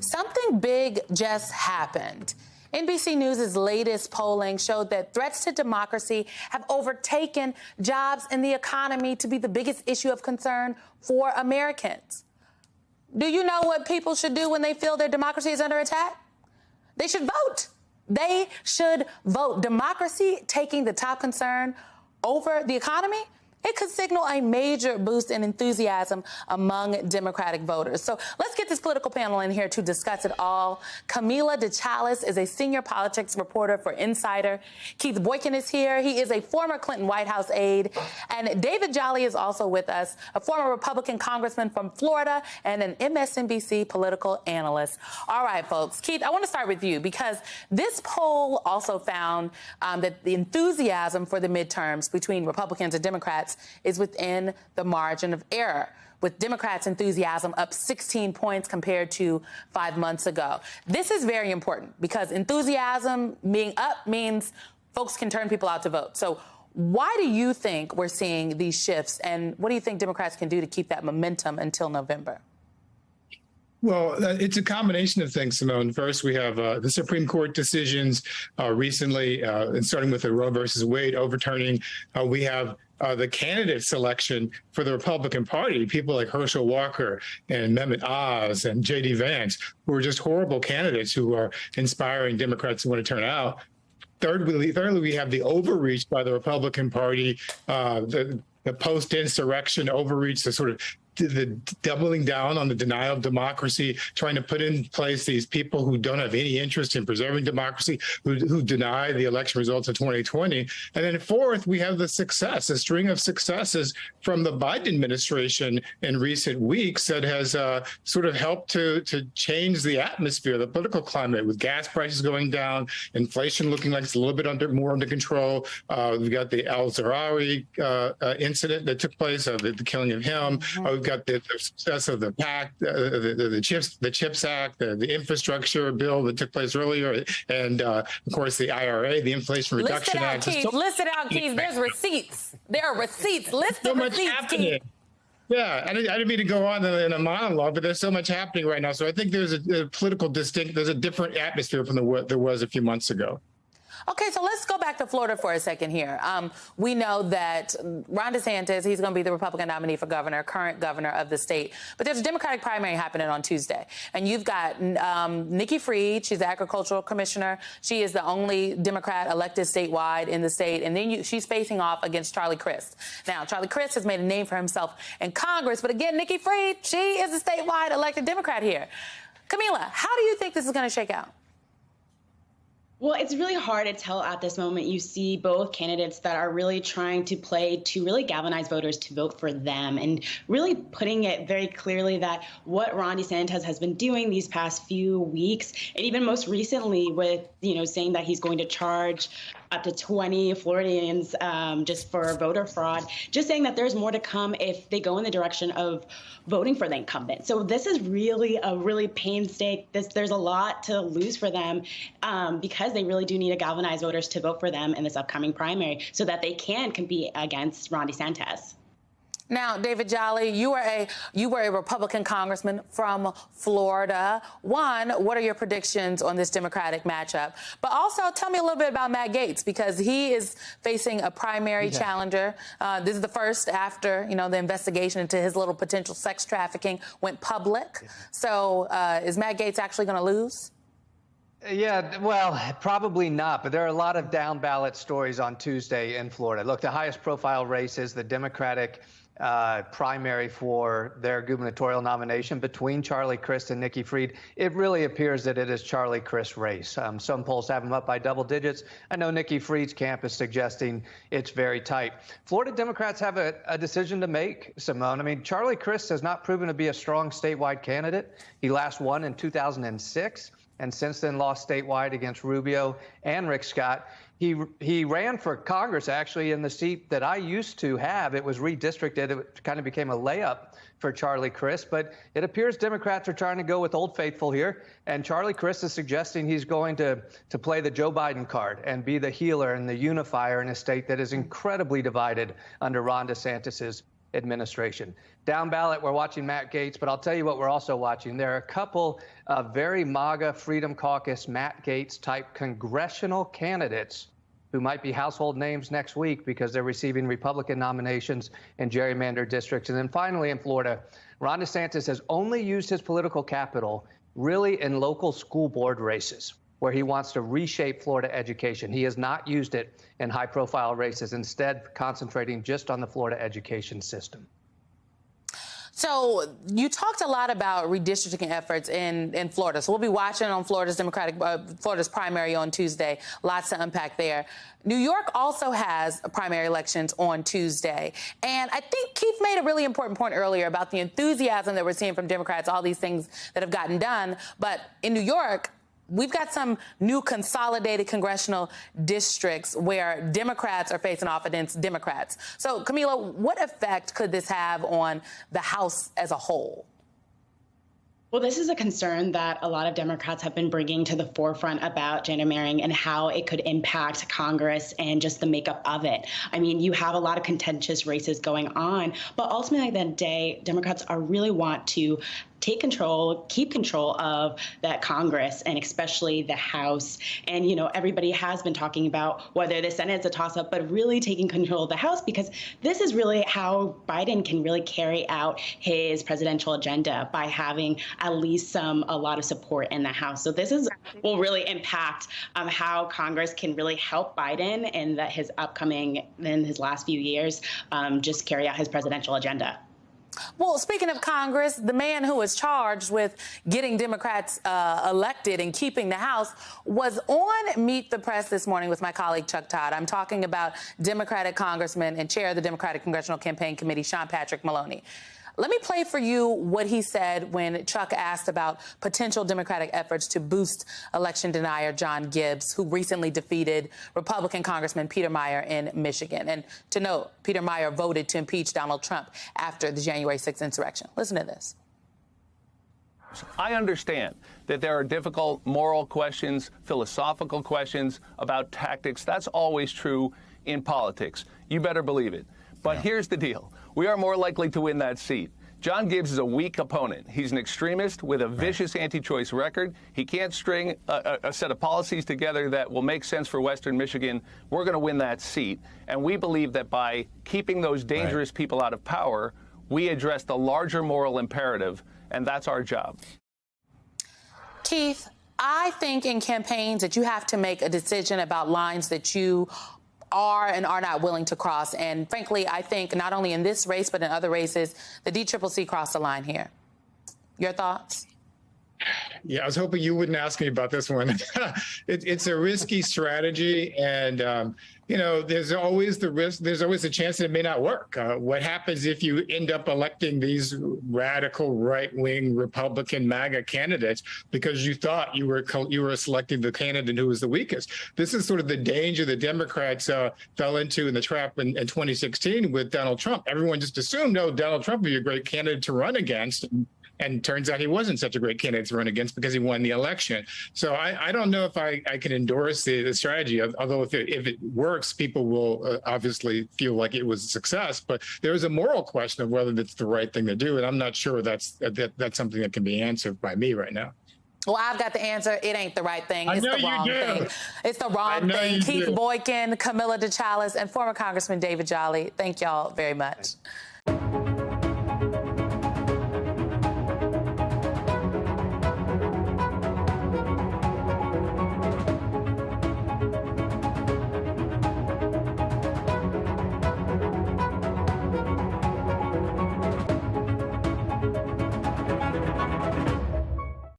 Something big just happened. NBC News' latest polling showed that threats to democracy have overtaken jobs and the economy to be the biggest issue of concern for Americans. Do you know what people should do when they feel their democracy is under attack? They should vote. They should vote. Democracy taking the top concern over the economy, it could signal a major boost in enthusiasm among Democratic voters. So let's get this political panel in here to discuss it all. Camilla Dechalus is a senior politics reporter for Insider. Keith Boykin is here. He is a former Clinton White House aide. And David Jolly is also with us, a former Republican congressman from Florida and an MSNBC political analyst. All right, folks. Keith, I want to start with you because this poll also found that the enthusiasm for the midterms between Republicans and Democrats is within the margin of error, with Democrats' enthusiasm up 16 points compared to 5 months ago. This is very important because enthusiasm being up means folks can turn people out to vote. So why do you think we're seeing these shifts, and what do you think Democrats can do to keep that momentum until November? Well, it's a combination of things, Simone. First, we have the Supreme Court decisions recently, and starting with the Roe versus Wade overturning. We have the candidate selection for the Republican Party, people like Herschel Walker and Mehmet Oz and J.D. Vance, who are just horrible candidates who are inspiring Democrats who want to turn out. Thirdly, we have the overreach by the Republican Party, the post-insurrection overreach, the sort of the doubling down on the denial of democracy, trying to put in place these people who don't have any interest in preserving democracy, who deny the election results of 2020. And then fourth, we have the success, a string of successes from the Biden administration in recent weeks that has sort of helped to change the atmosphere, the political climate, with gas prices going down, inflation looking like it's a little bit more under control. We've got the al-Zawahiri incident that took place, the killing of him. We've got the success of the PAC, the CHIPS Act, the infrastructure bill that took place earlier, and of course the IRA, the Inflation Reduction Act. List it out, Keith. There's receipts. There are receipts. List the receipts, Keith. Yeah, I didn't mean to go on in a monologue, but there's so much happening right now. So I think there's a there's a different atmosphere from what there was a few months ago. Okay, so let's go back to Florida for a second here. We know that Ron DeSantis, he's going to be the Republican nominee for governor, current governor of the state. But there's a Democratic primary happening on Tuesday. And you've got Nikki Fried. She's the agricultural commissioner. She is the only Democrat elected statewide in the state. And then she's facing off against Charlie Crist. Now, Charlie Crist has made a name for himself in Congress. But again, Nikki Fried, she is a statewide elected Democrat here. Camilla, how do you think this is going to shake out? Well, it's really hard to tell at this moment. You see both candidates that are really trying to play to really galvanize voters to vote for them, and really putting it very clearly that what Ron DeSantis has been doing these past few weeks, and even most recently with, saying that he's going to charge up to 20 Floridians just for voter fraud, just saying that there's more to come if they go in the direction of voting for the incumbent. So this is really a really painstaking, there's a lot to lose for them because they really do need to galvanize voters to vote for them in this upcoming primary so that they can compete against Ron DeSantis. Now, David Jolly, you were a Republican congressman from Florida. One, what are your predictions on this Democratic matchup? But also, tell me a little bit about Matt Gaetz, because he is facing a primary challenger. This is the first after, the investigation into his little potential sex trafficking went public. So is Matt Gaetz actually going to lose? Yeah, well, probably not. But there are a lot of down ballot stories on Tuesday in Florida. Look, the highest profile race is the Democratic primary for their gubernatorial nomination between Charlie Crist and Nikki Fried. It really appears that it is Charlie Crist's race. Some polls have him up by double digits. I know Nikki Fried's camp is suggesting it's very tight. Florida Democrats have a decision to make, Simone. I mean, Charlie Crist has not proven to be a strong statewide candidate. He last won in 2006. And since then lost statewide against Rubio and Rick Scott. He ran for Congress, actually, in the seat that I used to have. It was redistricted. It kind of became a layup for Charlie Crist. But it appears Democrats are trying to go with Old Faithful here. And Charlie Crist is suggesting he's going to play the Joe Biden card and be the healer and the unifier in a state that is incredibly divided under Ron DeSantis's administration. Down ballot, we're watching Matt Gaetz, but I'll tell you what we're also watching. There are a couple of very MAGA Freedom Caucus, Matt Gaetz type congressional candidates who might be household names next week because they're receiving Republican nominations in gerrymandered districts. And then finally in Florida, Ron DeSantis has only used his political capital really in local school board races, where he wants to reshape Florida education. He has not used it in high-profile races, instead concentrating just on the Florida education system. So you talked a lot about redistricting efforts in Florida. So we'll be watching on Florida's Florida's primary on Tuesday. Lots to unpack there. New York also has primary elections on Tuesday. And I think Keith made a really important point earlier about the enthusiasm that we're seeing from Democrats, all these things that have gotten done. But in New York, we've got some new consolidated congressional districts where Democrats are facing off against Democrats. So, Camilla, what effect could this have on the House as a whole? Well, this is a concern that a lot of Democrats have been bringing to the forefront about gerrymandering and how it could impact Congress and just the makeup of it. I mean, you have a lot of contentious races going on, but ultimately at the end of the day, Democrats really want to take control, keep control of that Congress and especially the House. And, you know, everybody has been talking about whether the Senate is a toss-up, but really taking control of the House, because this is really how Biden can really carry out his presidential agenda, by having at least a lot of support in the House. So this will really impact how Congress can really help Biden in his last few years, just carry out his presidential agenda. Well, speaking of Congress, the man who was charged with getting Democrats elected and keeping the House was on Meet the Press this morning with my colleague Chuck Todd. I'm talking about Democratic Congressman and chair of the Democratic Congressional Campaign Committee, Sean Patrick Maloney. Let me play for you what he said when Chuck asked about potential Democratic efforts to boost election denier John Gibbs, who recently defeated Republican Congressman Peter Meijer in Michigan. And to note, Peter Meijer voted to impeach Donald Trump after the January 6th insurrection. Listen to this. I understand that there are difficult moral questions, philosophical questions about tactics. That's always true in politics. You better believe it. But here's the deal. We are more likely to win that seat. John Gibbs is a weak opponent. He's an extremist with a vicious anti-choice record. He can't string a set of policies together that will make sense for Western Michigan. We're going to win that seat. And we believe that by keeping those dangerous people out of power, we address the larger moral imperative, and that's our job. Keith, I think in campaigns that you have to make a decision about lines that you are and are not willing to cross. And frankly, I think not only in this race, but in other races, the DCCC crossed the line here. Your thoughts? Yeah, I was hoping you wouldn't ask me about this one. It's a risky strategy. And, you know, there's always the risk. There's always a chance that it may not work. What happens if you end up electing these radical right-wing Republican MAGA candidates because you thought you were selecting the candidate who was the weakest? This is sort of the danger the Democrats fell into in the trap in 2016 with Donald Trump. Everyone just assumed, no, Donald Trump would be a great candidate to run against. And turns out he wasn't such a great candidate to run against because he won the election. So I don't know if I can endorse the strategy, although if it works, people will obviously feel like it was a success. But there is a moral question of whether that's the right thing to do. And I'm not sure that's something that can be answered by me right now. Well, I've got the answer. It ain't the right thing. It's the wrong thing. It's the wrong thing. Keith Boykin, Camilla Dechalus, and former Congressman David Jolly. Thank y'all very much.